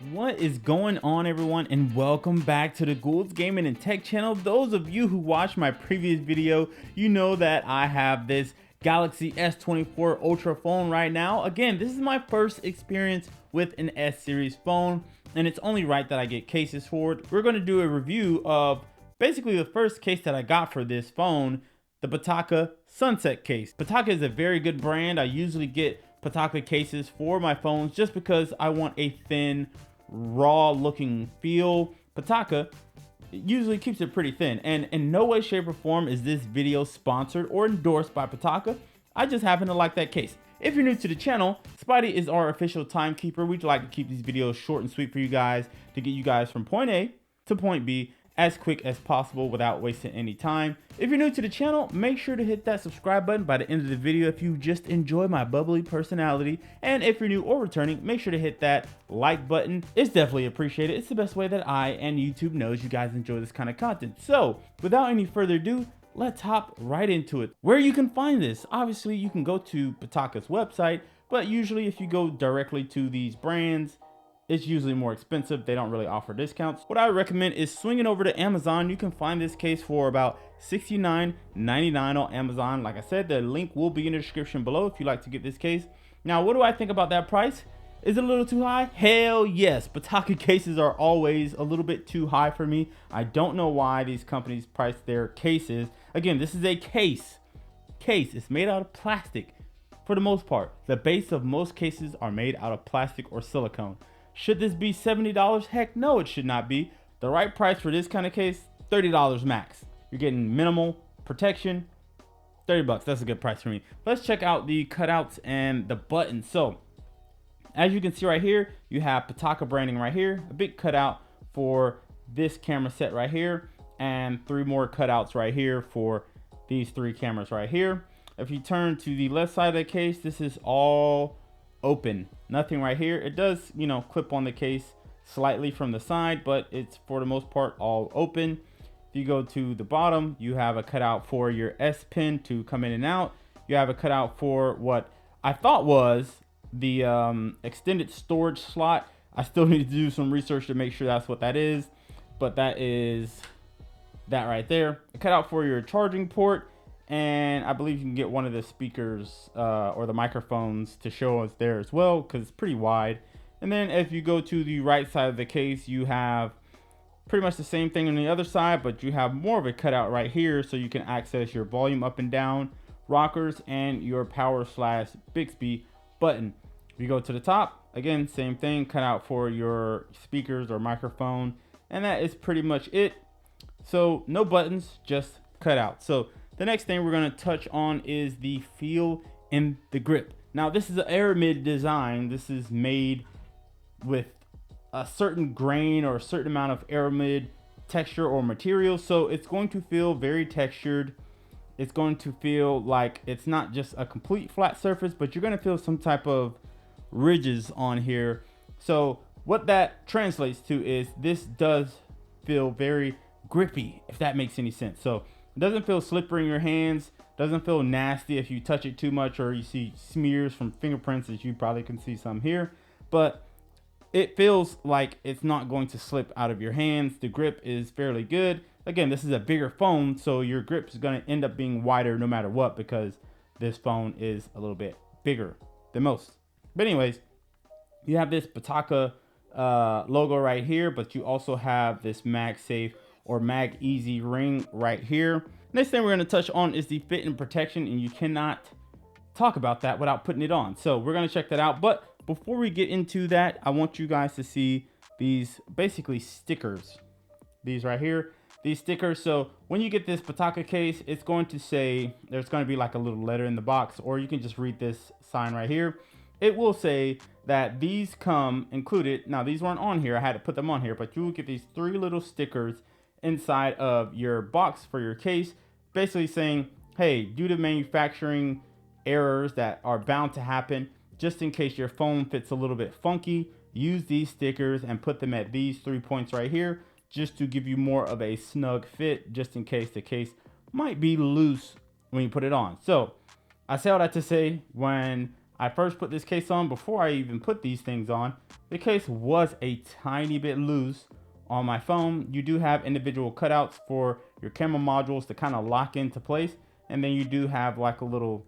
What is going on, everyone, and welcome back to the Ghouls Gaming and Tech channel. Those of you who watched my previous video, you know that I have this Galaxy S24 Ultra phone right now. Again, this is my first experience with an S series phone, and it's only right that I get cases for it. We're going to do a review of basically the first case that I got for this phone, the Pitaka Sunset case. Pitaka is a very good brand. I usually get Pitaka cases for my phones just because I want a thin, raw looking feel. Pitaka usually keeps it pretty thin, and in no way, shape, or form is this video sponsored or endorsed by Pitaka. I just happen to like that case. If you're new to the channel, Spidey is our official timekeeper. We'd like to keep these videos short and sweet for you guys to get you guys from point A to point B as quick as possible without wasting any time. If you're new to the channel, make sure to hit that subscribe button by the end of the video if you just enjoy my bubbly personality. And if you're new or returning, make sure to hit that like button. It's definitely appreciated. It's the best way that I and YouTube knows you guys enjoy this kind of content. So without any further ado, let's hop right into it. Where you can find this, obviously you can go to Pitaka's website, but usually if you go directly to these brands, it's usually more expensive. They don't really offer discounts. What I recommend is swinging over to Amazon. You can find this case for about $69.99 on Amazon. Like I said, the link will be in the description below if you'd like to get this case. Now, what do I think about that price? Is it a little too high? Hell yes. Pitaka cases are always a little bit too high for me. I don't know why these companies price their cases. Again, this is a case. It's made out of plastic for the most part. The base of most cases are made out of plastic or silicone. Should this be $70? Heck no, it should not be. The right price for this kind of case, $30 max. You're getting minimal protection, 30 bucks. That's a good price for me. Let's check out the cutouts and the buttons. So as you can see right here, you have Pitaka branding right here, a big cutout for this camera set right here, and 3 more cutouts right here for these 3 cameras right here. If you turn to the left side of the case, this is all open, nothing right here. It does, you know, clip on the case slightly from the side, but it's for the most part all open. If you go to the bottom, you have a cutout for your S Pen to come in and out. You have a cutout for what I thought was the extended storage slot. I still need to do some research to make sure that's what that is, but that is that right there. A cutout for your charging port. And I believe you can get one of the speakers or the microphones to show us there as well, because it's pretty wide. And then if you go to the right side of the case, you have pretty much the same thing on the other side, but you have more of a cutout right here so you can access your volume up and down, rockers, and your power/Bixby button. If you go to the top, again, same thing, cutout for your speakers or microphone. And that is pretty much it. So no buttons, just cutout. So the next thing we're going to touch on is the feel and the grip. Now, this is an Aramid design. This is made with a certain grain or a certain amount of Aramid texture or material. So it's going to feel very textured. It's going to feel like it's not just a complete flat surface, but you're going to feel some type of ridges on here. So what that translates to is this does feel very grippy, if that makes any sense. So it doesn't feel slippery in your hands, doesn't feel nasty if you touch it too much or you see smears from fingerprints, as you probably can see some here, but it feels like it's not going to slip out of your hands. The grip is fairly good. Again, this is a bigger phone, so your grip is going to end up being wider no matter what, because this phone is a little bit bigger than most. But anyways, you have this Pitaka logo right here, but you also have this MagSafe or Mag Easy ring right here. Next thing we're going to touch on is the fit and protection, and you cannot talk about that without putting it on. So we're going to check that out. But before we get into that, I want you guys to see these basically stickers. These right here, these stickers. So when you get this Pitaka case, it's going to say, there's going to be like a little letter in the box, or you can just read this sign right here. It will say that these come included. Now, these weren't on here. I had to put them on here, but you will get these 3 little stickers inside of your box for your case, basically saying, hey, due to manufacturing errors that are bound to happen, just in case your phone fits a little bit funky, use these stickers and put them at these 3 points right here, just to give you more of a snug fit, just in case the case might be loose when you put it on. So I say all that to say, when I first put this case on, before I even put these things on, the case was a tiny bit loose on my phone. You do have individual cutouts for your camera modules to kind of lock into place. And then you do have like a little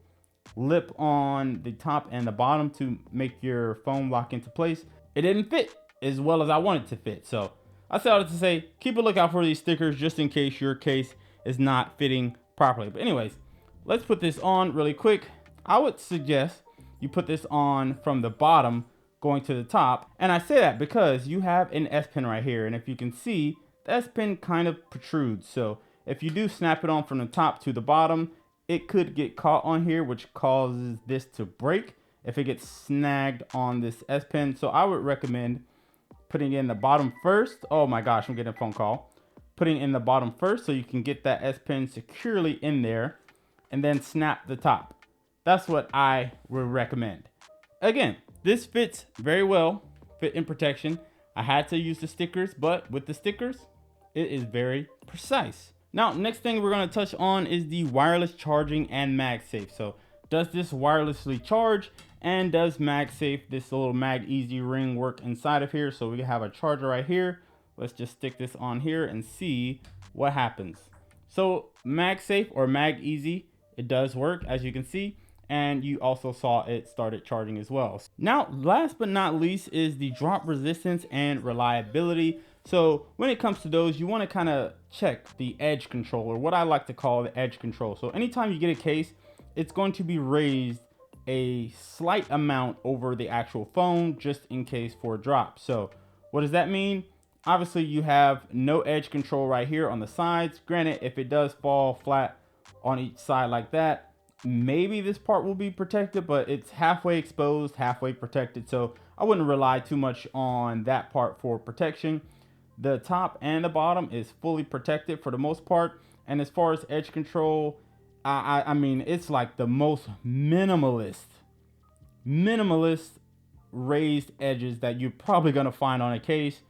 lip on the top and the bottom to make your phone lock into place. It didn't fit as well as I wanted to fit. So I said all that to say, keep a lookout for these stickers just in case your case is not fitting properly. But anyways, let's put this on really quick. I would suggest you put this on from the bottom going to the top. And I say that because you have an S Pen right here. And if you can see, the S Pen kind of protrudes. So if you do snap it on from the top to the bottom, it could get caught on here, which causes this to break if it gets snagged on this S Pen. So I would recommend putting in the bottom first. Oh my gosh, I'm getting a phone call. Putting in the bottom first so you can get that S Pen securely in there and then snap the top. That's what I would recommend. Again, this fits very well, fit in protection. I had to use the stickers, but with the stickers, it is very precise. Now, next thing we're going to touch on is the wireless charging and MagSafe. So does this wirelessly charge, and does MagSafe, this little Mag-Easy ring, work inside of here? So we have a charger right here. Let's just stick this on here and see what happens. So MagSafe or Mag-Easy, it does work, as you can see. And you also saw it started charging as well. Now, last but not least is the drop resistance and reliability. So when it comes to those, you want to kind of check the edge control, or what I like to call the edge control. So anytime you get a case, it's going to be raised a slight amount over the actual phone just in case for a drop. So what does that mean? Obviously you have no edge control right here on the sides. Granted, if it does fall flat on each side like that, maybe this part will be protected, but it's halfway exposed, halfway protected. So I wouldn't rely too much on that part for protection. The top and the bottom is fully protected for the most part. And as far as edge control, I mean, it's like the most minimalist raised edges that you're probably going to find on a case.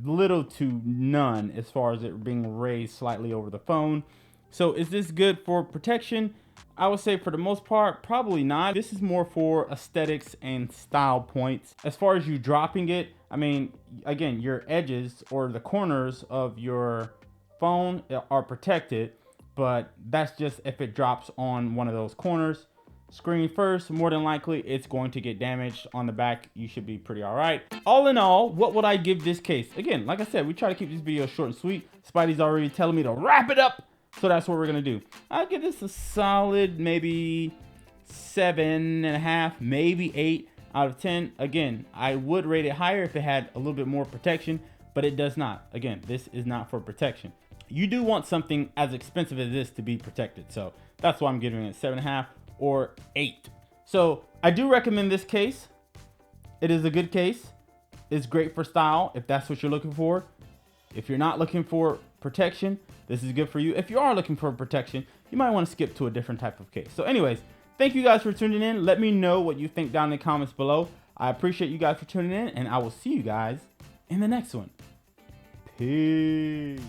Little to none as far as it being raised slightly over the phone. So is this good for protection? I would say for the most part, probably not. This is more for aesthetics and style points. As far as you dropping it, I mean, again, your edges or the corners of your phone are protected, but that's just if it drops on one of those corners. Screen first, more than likely it's going to get damaged. On the back, you should be pretty all right. All in all, what would I give this case? Again, like I said, we try to keep this video short and sweet. Spidey's already telling me to wrap it up. So that's what we're gonna do. I'll give this a solid maybe 7.5, maybe 8 out of 10. Again, I would rate it higher if it had a little bit more protection, but it does not. Again, this is not for protection. You do want something as expensive as this to be protected. So that's why I'm giving it 7.5 or 8. So I do recommend this case. It is a good case. It's great for style if that's what you're looking for. If you're not looking for protection, this is good for you. If you are looking for protection, you might want to skip to a different type of case. So anyways, thank you guys for tuning in. Let me know what you think down in the comments below. I appreciate you guys for tuning in, and I will see you guys in the next one. Peace.